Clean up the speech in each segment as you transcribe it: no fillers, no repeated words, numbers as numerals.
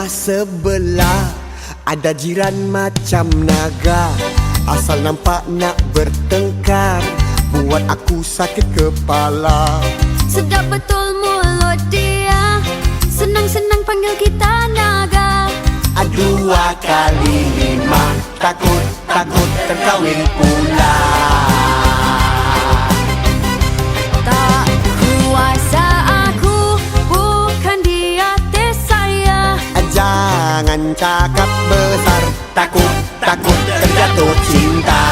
rumah sebelah ada jiran macam naga. Asal nampak nak bertengkar, buat aku sakit kepala. Sedap betul mulut dia, senang-senang panggil kita naga. Dua kali lima, takut terkawin pula. Tak kuasa aku, bukan di hati saya. Jangan cakap besar, takut terjatuh cinta.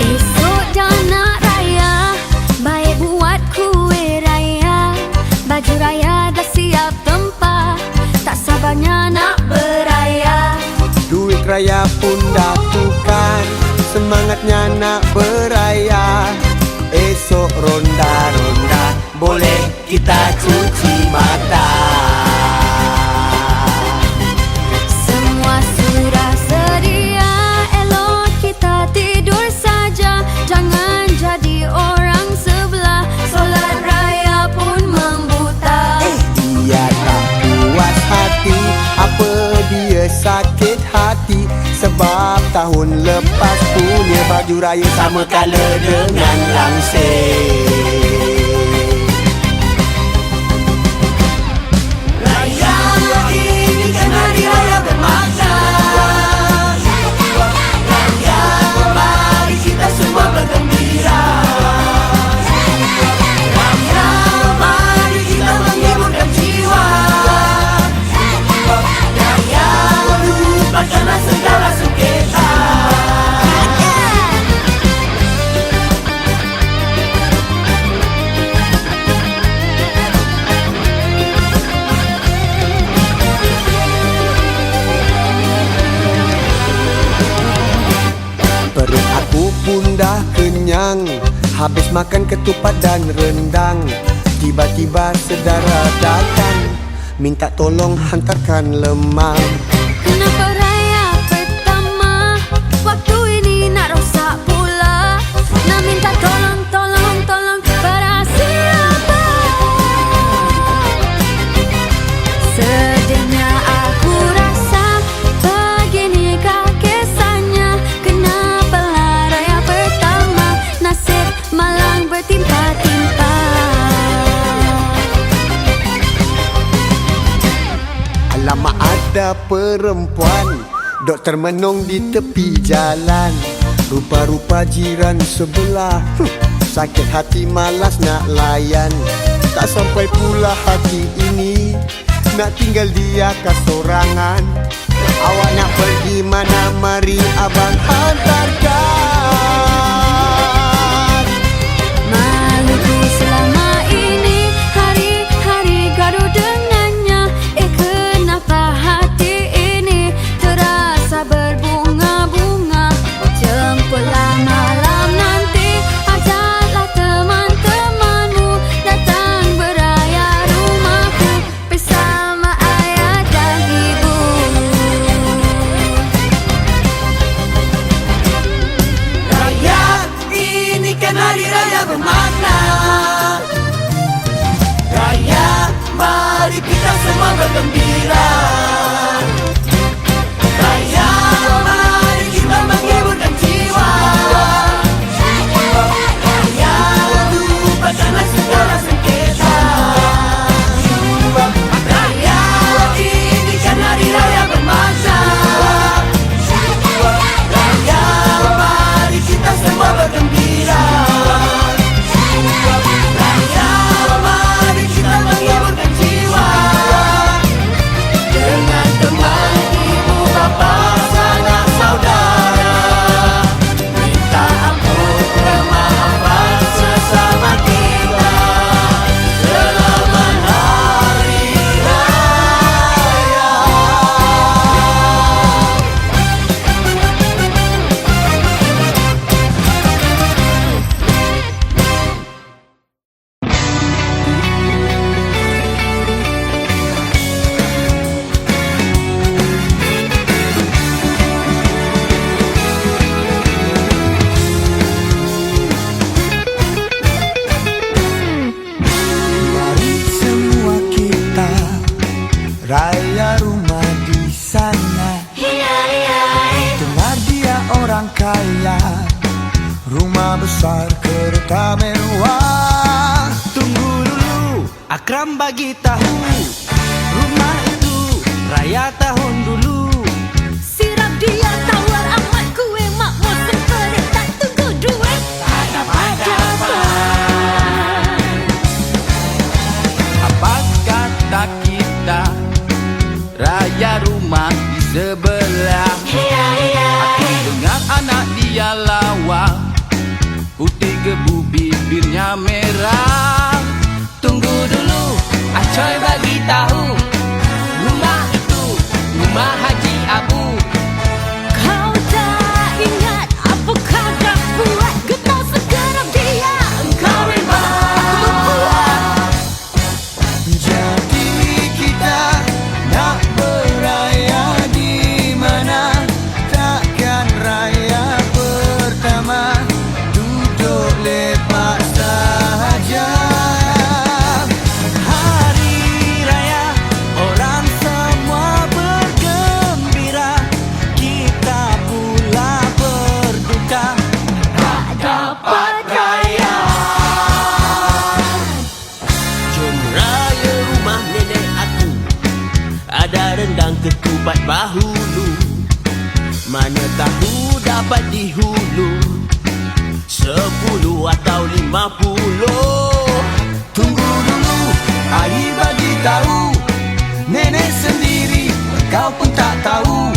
Esok dah nak raya, baik buat kuih raya. Baju raya dah siap tempah, tak sabarnya nak beraya. Duit raya pun dah tukar, semangatnya nak beraya. Esok ronda-ronda, boleh kita cuci mata. Semua sudah sedia, elok kita tidur saja. Jangan jadi orang sebelah, solat raya pun membuta. Dia tak puas hati, apa dia sakit hati, sebab tahun lepas punya baju raya sama colour dengan langsir. Raya ini kan hari raya bermakna. Raya, mari kita semua bergembira. Raya, mari kita menghiburkan jiwa. Raya, lupakanlah segala sengketa. Perut aku pun dah kenyang, habis makan ketupat dan rendang. Tiba-tiba saudara datang, minta tolong hantarkan lemang. Kenapa raya pertama, waktu ini nak rosak pula. Nak minta tolong pada siapa? Sedihnya aku rasa, beginikah kisahnya. Kenapalah raya pertama, nasib malang bertimpa-timpa. Alamak, ada perempuan dok termenung di tepi jalan. Rupa-rupa jiran sebelah, sakit hati malas nak layan. Tak sampai pula hati ini nak tinggal dia kesorangan. Awak nak pergi mana, mari abang hantarkan. Maluku selama ini, hari-hari gaduh dengannya. Kenapa hati ini terasa berbunga-bunga? Jemputlah malam nanti, ajaklah teman-temanmu datang beraya rumahku bersama ayah dan ibu. Raya ini kan hari raya bermakna. Raya, mari kita semua bergembira. Raya, mari kita menghiburkan jiwa. Raya, lupakanlah segala sengketa. Raya, ini kan hari raya bermakna. Raya, mari kita semua bergembira. Raya, mari kita menghiburkan jiwa. Akram bagi tahu rumah itu raya tahun dulu. Sirap dia tawar amat kue mak mosen pelik tak tunggu duit. Apa kata kita raya rumah di sebelah? Aku dengar anak dia lawa, putih gebu bibirnya merah. Tunggu dulu, Acoy bagi tahu rumah itu rumah Haji Abu. Kau tak ingat apa kagak buat getah segerap dia. Engkau memang buat. Jadi kita nak beraya di mana? Takkan raya pertama duduk lepak sahaja. Hari raya orang semua bergembira, kita pula berduka tak dapat raya. Jom raya rumah nenek aku, ada rendang ketupat bahulu. Mana tahu dapat di hulu 10 atau 50. Tunggu dulu, Ayi bagi tahu nenek sendiri, kau pun tak tahu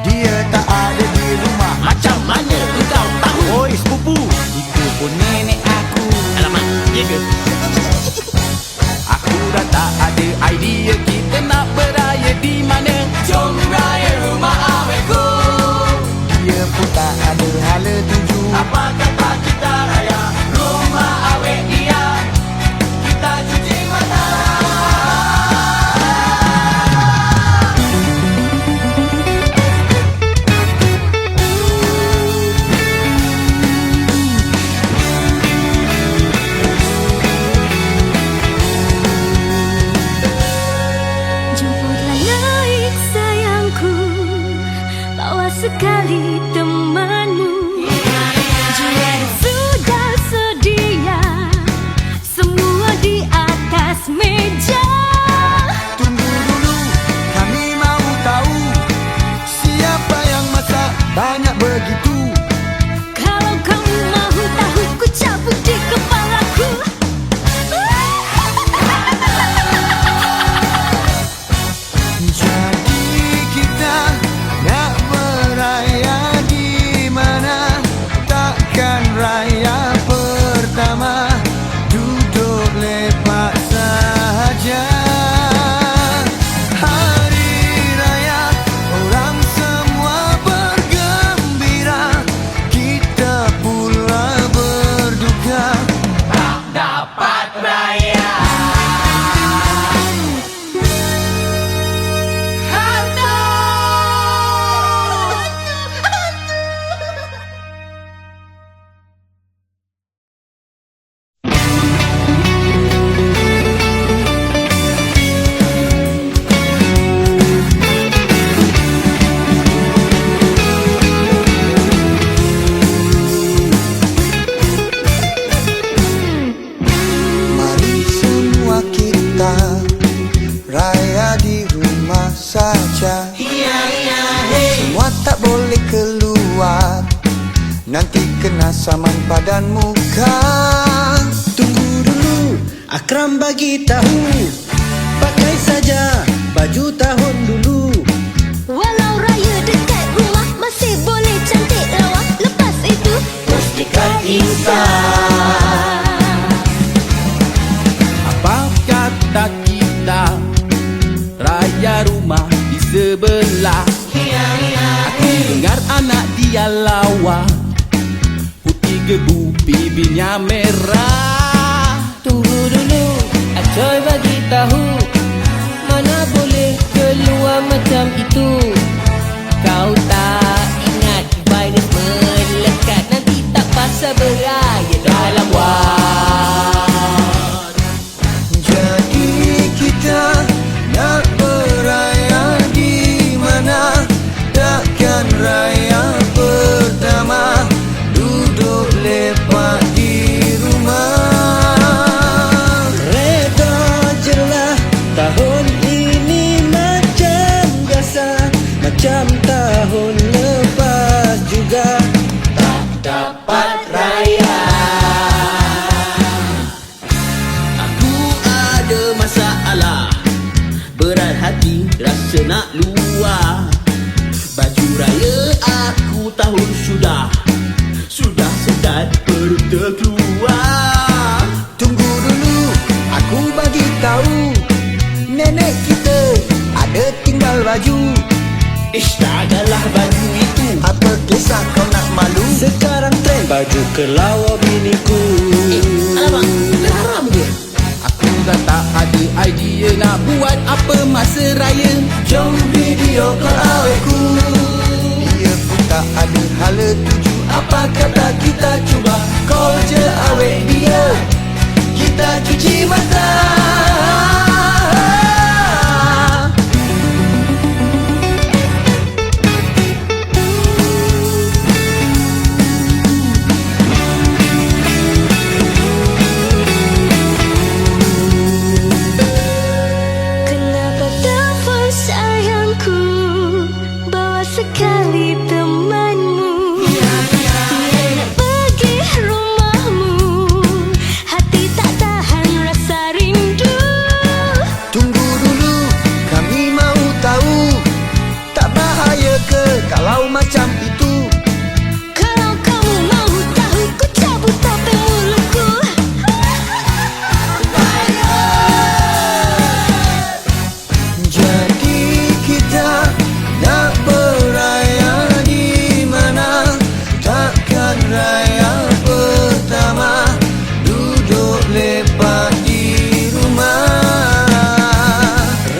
dia tak ada di rumah. Macam mana engkau tahu? Oi sepupu, Itu pun nenek aku. alamak, ya ke? Aku dah tak ada idea kita nak beraya di mana. Jom raya rumah awetku. Dia pun tak ada hala tuju. Apa kata kita raya rumah awet dia? Kita cuci mata. Jemputlah naik sayangku, bawa sekali temanmu. Jual sudah sedia, semua di atas meja. Tunggu dulu, kami mau tahu siapa yang masak banyak begitu. Kalau kamu mahu tahu, ku cabut di kepalaku. Jadi kita nak beraya di mana? Takkan raya pertama duduk lepak sahaja. Hari raya orang semua bergembira, kita pula berduka Dapat raya. Mari semua kita raya di rumah saja. Semua tak boleh keluar, nanti kena saman padan muka. Tunggu dulu, Akram bagi tahu, pakai saja baju tahun dulu. Walau raya dekat rumah, masih boleh cantik lawa. Lepas itu, pastikan insan. Apa kata kita raya rumah di sebelah? Aku dengar anak dia lawa, putih gebu bibirnya merah. Tunggu dulu, Acoy bagi tahu, mana boleh keluar macam itu. Kau tak ingat virus melekat, nanti tak pasal beraya dalam wad. Jadi kita nak beraya di mana? Takkan raya pertama duduk lepak di rumah. Reda berat hati rasa nak luar. Baju raya aku tahun sudah sedap perut terkeluar. Tunggu dulu, aku bagi tahu. Nenek kita ada tinggal baju. Ish, tak adalah baju itu. Apa kisah kau nak malu? Sekarang trend baju kelawar biniku. Alamak, haram ke? Aku dah tak ada idea nak buat apa masa raya. Jom video call awetku. Dia pun tak ada hala tuju. Apa kata kita cuba call je awet dia, kita cuci mata. Kenapa telefon sayangku, bawa sekali temanmu. Dia nak pergi rumahmu, hati tak tahan rasa rindu. Tunggu dulu, kami mau tahu. Tak bahaya ke kalau macam itu? Kalau kamu mau tahu, ku cabut topeng mulutku. Jadi kita nak beraya di mana? Takkan raya pertama duduk lepak di rumah.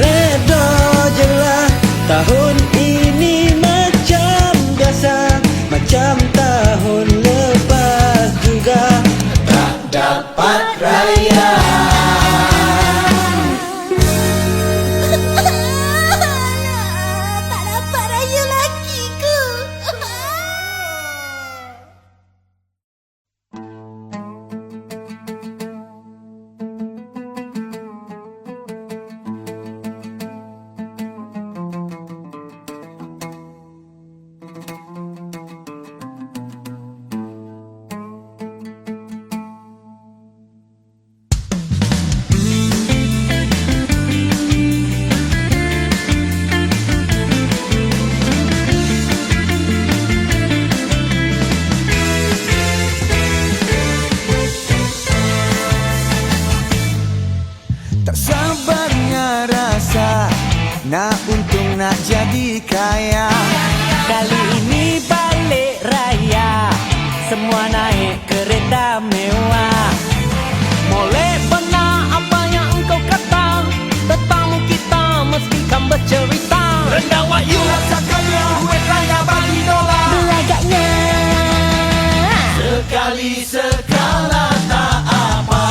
Reda je lah, tahun ini macam biasa, macam tahun lepas juga. Tak dapat raya. Tak dapat raya lagi ku. Tak sabarnya rasa nak untung nak jadi kaya. Kali ini balik raya, semua naik kereta mewah. Molek benar apa yang engkau kata, tetamu kita mestikan bercerita. Rendah wahyu rasakannya, duit raya bagi dolar. Belagaknya Sekali sekala tak apa.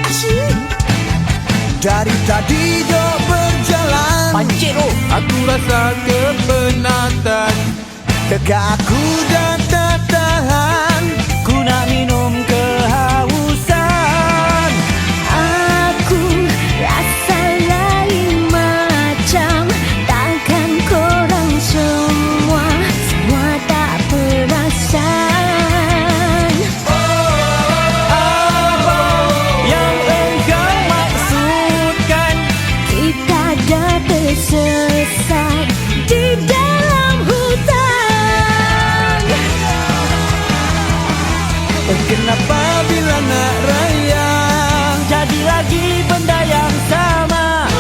asyik. Dari tadi dok berjalan, Pancit tu. Aku rasa kepenatan. teka aku dah tak tahan. Ku nak minum kehausan. Aku rasa lain macam, takkan korang semua tak perasan. Apa yang engkau maksudkan? Kita dah tersesat di dalam hutan. Kenapa bila nak raya Jadi lagi benda yang sama.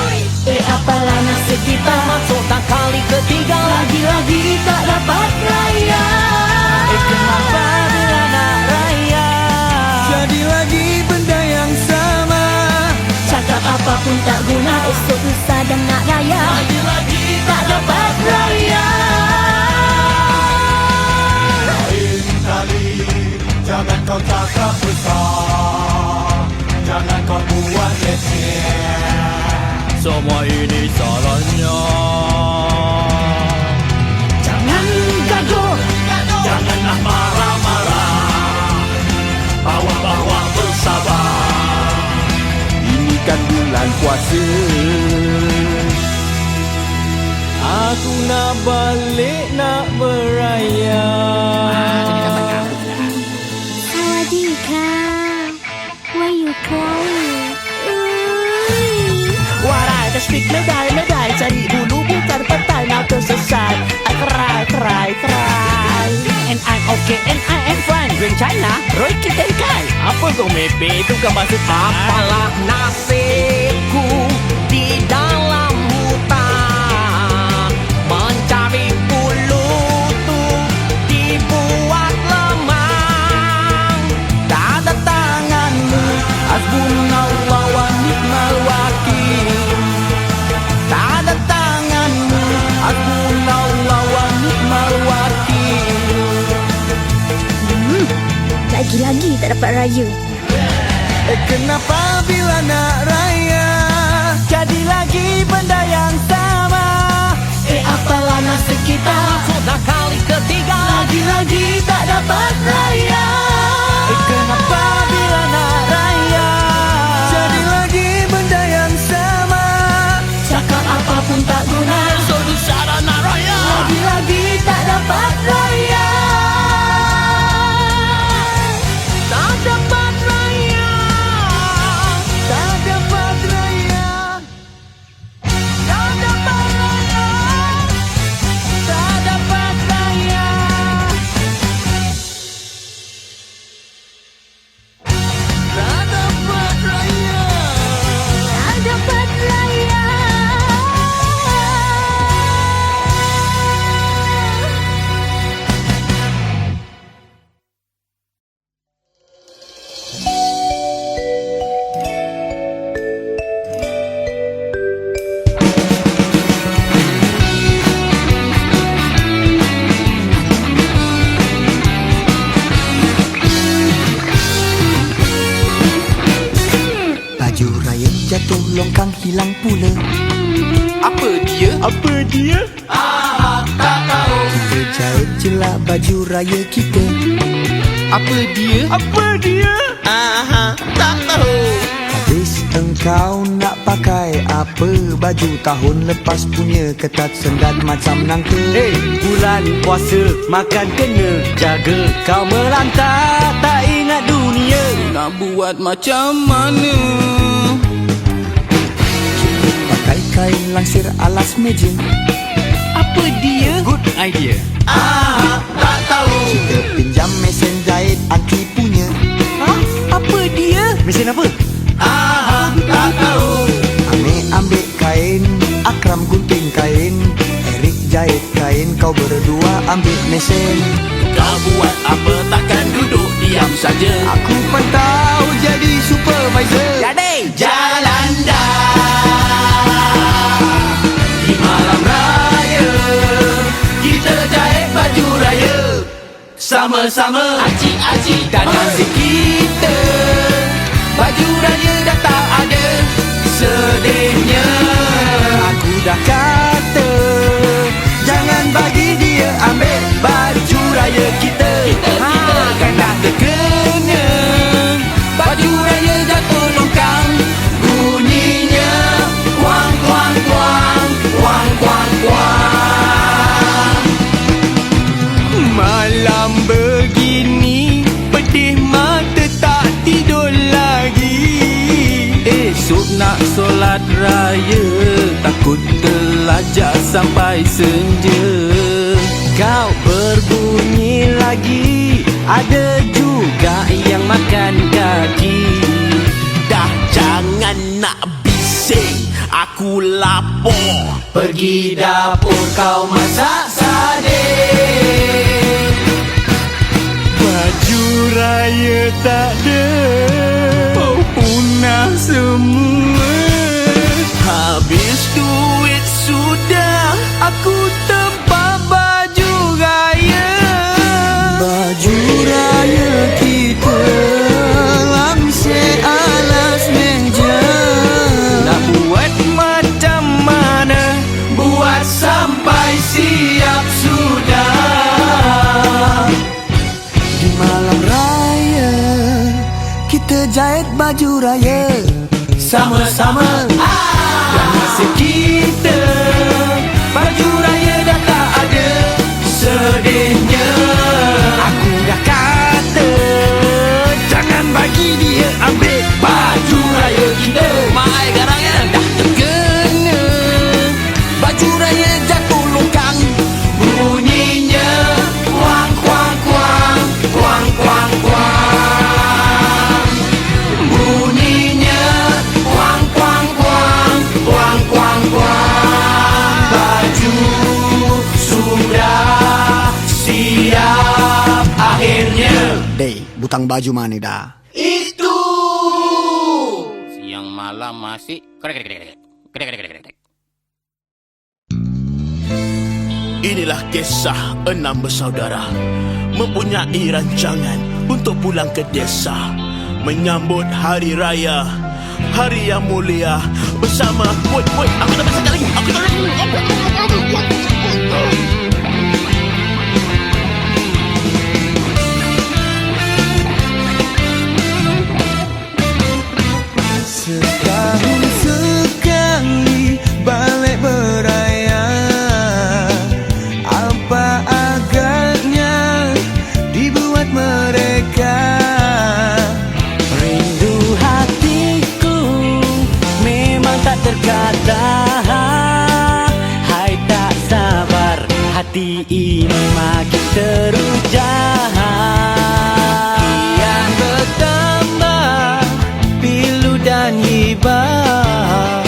Apalah nasib kita, Masuk tak kali ketiga, lagi-lagi tak dapat raya. kenapa bila nak raya? jadi lagi benda yang sama? Cakap apapun tak guna, esok lusa dan nak raya. Lagi-lagi Tak dapat raya. lain kali. Jangan kau cakap besar, jangan kau buat leceh. Semua ini salahnya. Jangan gaduh, Janganlah marah-marah, bawa-bawa bersabar. Ini kan bulan puasa. Aku nak balik nak beraya. Sawadika, why you crying? stick medai cari bulu bukan petai now tersesat I cry And I'm okay and I am fine. Grand China, Roy Kitten Kai. Apa kau mepe itu kan maksud apalah nasibku di dalam hutan mencari bulu tu dibuat lemang tak ada tanganmu hasbunallah wa ni'mal wakil tak ada tanganmu hasbunallah wa ni'mal wakil. Lagi-lagi tak dapat raya. Kenapa bila nak raya jadi lagi benda yang sama? Apalah nasib kita sudah kali ketiga lagi-lagi tak dapat raya. Kenapa bila nak raya jadi lagi benda yang sama? Cakap apapun tak guna suruh syarat nak raya lagi-lagi tak dapat raya. Tak dapat raya. Tak dapat raya. Tak dapat raya. Tak dapat raya. Tak dapat raya. Tak dapat raya. Baju raya jatuh longkang hilang pula. Apa dia? Apa dia? Tak tahu. Kita jahit je lah baju raya kita. Apa dia? Apa dia? Tak tahu. Habis engkau nak pakai apa? Baju tahun lepas punya ketat sendat macam nangka. Bulan puasa makan kena jaga. Kau melantar tak ingat dunia. Nak buat macam mana? Pakai kain langsir alas meja. Apa dia? Good idea. Tak tahu. Kita pinjam mesin jahit anti punya. Apa dia? Mesin apa? Tak tahu. Amik ambil kain, Akram gunting kain, Erik jahit kain, kau berdua ambil mesin. Kau buat apa takkan duduk diam saja. Aku pantau jadi supervisor. Jadi jalan dah di malam raya kita jahit baju raya sama-sama aci-aci dan nasib kita. Baju raya dah tak ada sedihnya. Aku dah kata jangan bagi dia ambil baju raya kita. Kan dah terkena baju raya jatuh longkang bunyinya kuang kuang kuang kuang kuang kuang. Malam begini pedih mata tak tidur lagi. Esok nak solat raya takut terlajak sampai senja. Kau berbunyi lagi, ada juga yang makan kaki. Dah jangan nak bising, aku lapor. Pergi dapur kau masak sardin. Baju raya tak ada, punah semua. Habis duit sudah, aku tempat baju raya. Baju raya kita langsir alas meja. Nak buat macam mana? Buat sampai siap sudah. Di malam raya kita jahit baju raya sama-sama. Dan nasib kita baju raya dah tak ada sedihnya. Aku dah kata jangan bagi dia ambil Baju raya kita mai garang dah terkena hutang baju mana dah? Siang malam masih krek. Inilah kisah 6 bersaudara mempunyai rancangan untuk pulang ke desa menyambut hari raya, hari yang mulia bersama. Woi, aku tak bisa lagi. Aku tak lagi. Setahun sekali balik beraya, apa agaknya dibuat mereka. Rindu hatiku memang tak terkata. Hai tak sabar, hati ini makin teruja. Yang bertambah pilu dan hibah.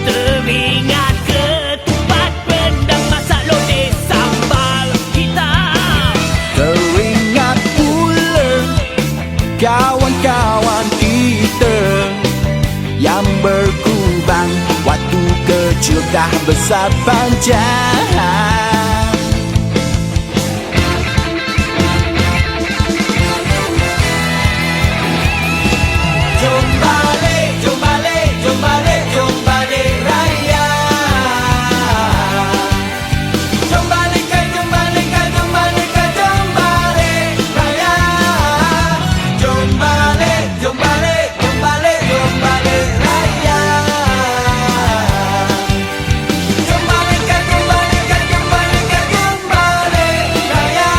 Teringat ketupat pendang masak lodeh sambal hitam. Teringat pula kawan-kawan kita yang berkubang waktu kecil dah besar panjang. Jom balik raya. Jom balik raya. Jom balik raya.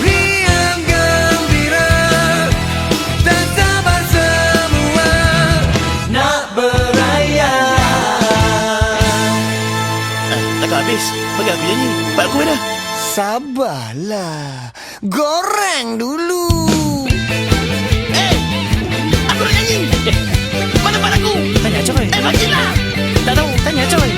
Riang gembira, tak sabar semua nak beraya. Tak habis. Bagi aku nyanyi. Pak aku mana? Sabarlah, goreng dulu. Aku nak nyanyi. Mana part aku? Tanya coy. Bagilah. Tak tahu, tanya coy.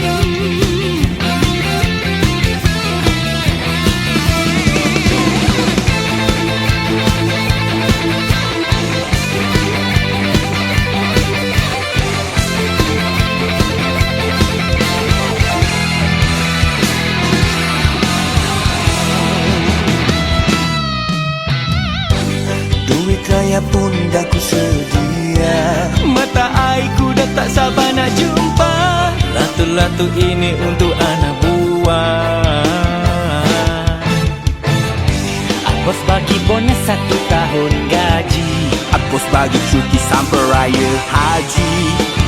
Duit raya pun dah ku sedia, mata airku dah tak sabar nak jumpa. Latu-latu ini untuk anak buah. Bos bagi bonus 1 tahun gaji. Bos bagi cuti sampai raya haji.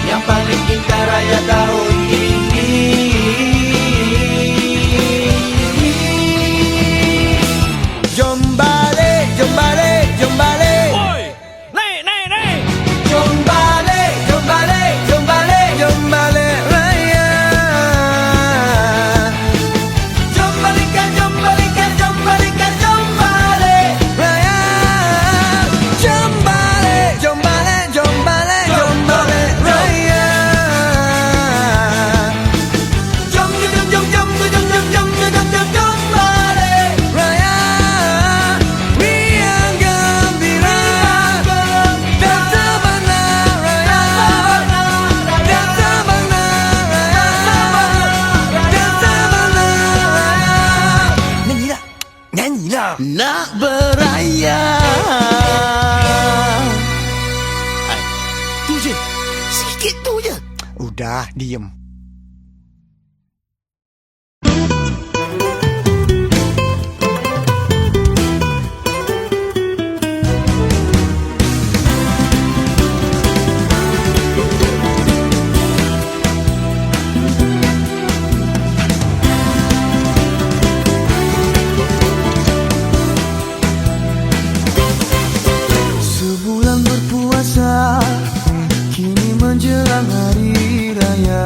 Yang paling indah raya tahun ini. Jom balik. Jom balik raya. Jom balik raya. Jom balik raya. Jom balik raya. Riang gembira, dan sebenar raya. Dan sebenar raya. Nyanyilah. Nak beraya. Tu je. Sikit tu je. Udah, diem. Sebulan berpuasa, kini menjelang hari raya.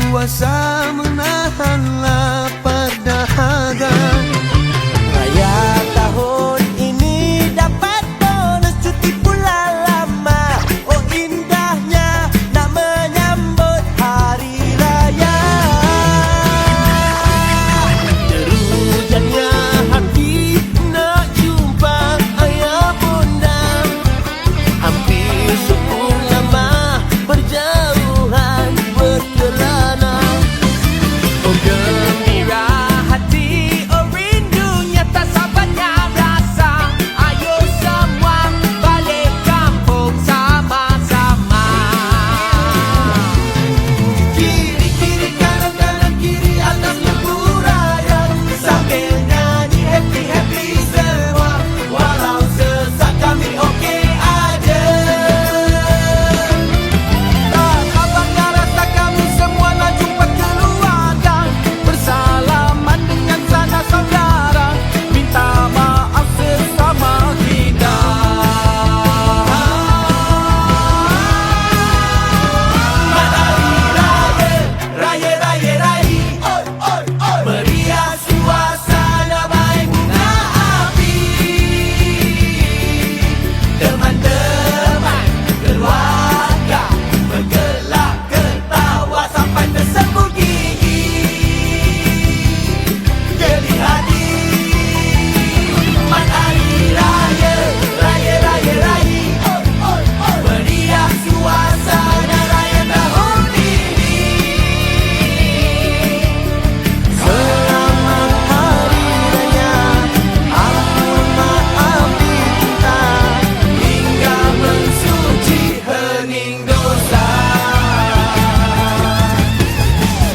kuasa menahan lapar dahaga. Raya tahun ini dapat bonus cuti pula lama. Oh indahnya nak menyambut hari raya. Terujannya hati nak jumpa ayah bunda. Hampir 10 lama berjauhan berkelana. Oh gembira hati, oh rindunya tak sabarnya rasa. Ayo semua balik kampung sama-sama. Kiri-kiri kanan-kanan kiri atas lembu raya, sambil nyanyi happy-happy semua. Walau sesak kami okey aja. Tak sabarnya rasa kami semua nak jumpa keluarga, bersalaman dengan sanak saudara, minta maaf sesama kita. Raya, raya, raya, oi, oi, oi. Meriah suasana main bunga api. Teman-teman, keluarga bergelak ketawa sampai tersepul gigi. Geli hati, mat hari raya, raya, raya, raya, oi, oi, oi. Meriah suasana raya tahun ini. Selamat hari raya, ampun maafi kita, hingga mensuci hening dosa.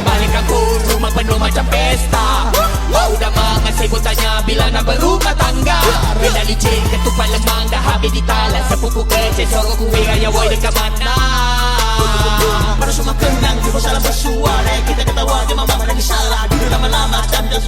Balik kampung rumah penuh macam pesta. Wah udah mengasih tanya bila nak berumah tangga. Bila licin ketupat lemang dah habis ditalan. Sepupu kecil sorok kuih raya woi dekat mana. Pada semua kenang, jumpa salam bersuara. Kita ketawa, dia mama dan salah. Duduk lama-lama, jam-jam